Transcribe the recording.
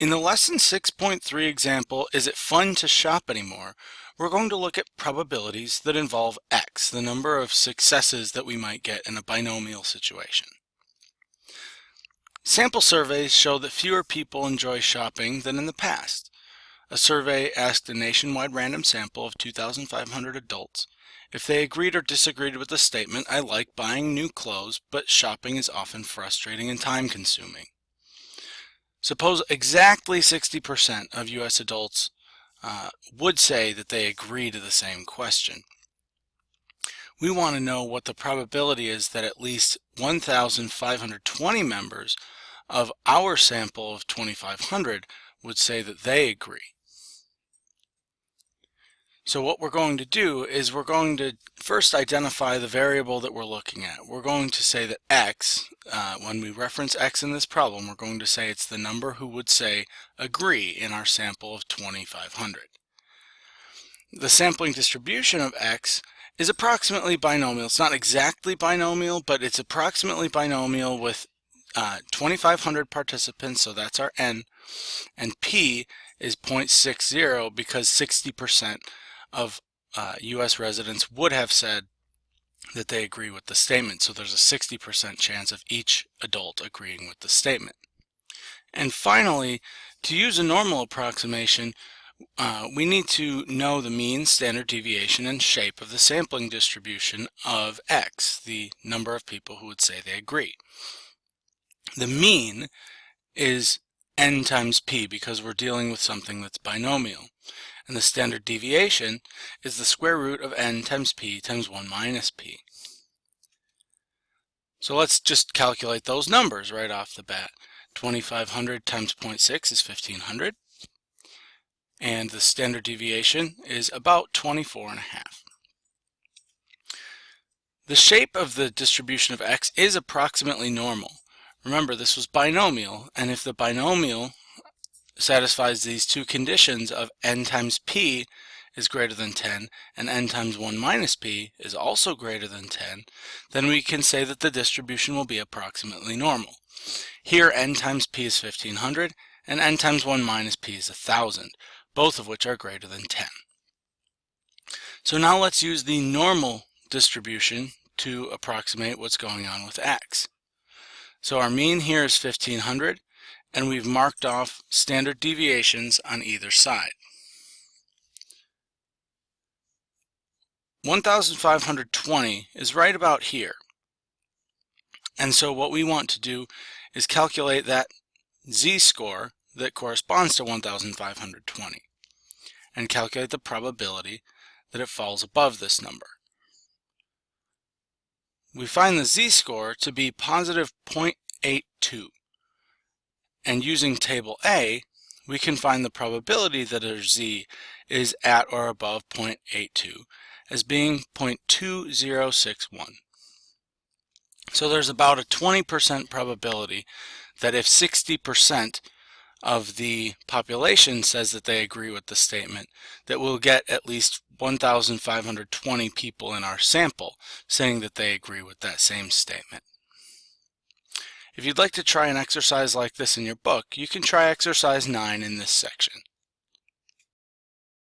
In the lesson 6.3 example, Is it fun to shop anymore? We're going to look at probabilities that involve X, the number of successes that we might get in a binomial situation. Sample surveys show that fewer people enjoy shopping than in the past. A survey asked a nationwide random sample of 2,500 adults if they agreed or disagreed with the statement, "I like buying new clothes, but shopping is often frustrating and time-consuming." Suppose exactly 60% of U.S. adults would say that they agree to the same question. We want to know what the probability is that at least 1,520 members of our sample of 2,500 would say that they agree. So what we're going to do is we're going to first identify the variable that we're looking at. We're going to say that X, when we reference X in this problem, we're going to say it's the number who would say agree in our sample of 2,500. The sampling distribution of X is approximately binomial. It's not exactly binomial, but it's approximately binomial with 2,500 participants, so that's our N, and P is 0.60 because 60% of U.S. residents would have said that they agree with the statement. So there's a 60% chance of each adult agreeing with the statement. And finally, to use a normal approximation, we need to know the mean, standard deviation, and shape of the sampling distribution of X, the number of people who would say they agree. The mean is N times P because we're dealing with something that's binomial. And the standard deviation is the square root of N times P times 1 minus P. So let's just calculate those numbers right off the bat. 2,500 times 0.6 is 1,500. And the standard deviation is about 24.5. The shape of the distribution of X is approximately normal. Remember, this was binomial, and if the binomial satisfies these two conditions of N times P is greater than 10 and N times 1 minus P is also greater than 10, then we can say that the distribution will be approximately normal. Here N times P is 1,500 and N times 1 minus P is 1,000, both of which are greater than 10. So now let's use the normal distribution to approximate what's going on with X. So our mean here is 1,500, and we've marked off standard deviations on either side. 1,520 is right about here. And so what we want to do is calculate that z-score that corresponds to 1,520 and calculate the probability that it falls above this number. We find the z-score to be positive 0.82. And using table A, we can find the probability that our z is at or above 0.82 as being 0.2061. So there's about a 20% probability that if 60% of the population says that they agree with the statement, that we'll get at least 1,520 people in our sample saying that they agree with that same statement. If you'd like to try an exercise like this in your book, you can try exercise 9 in this section.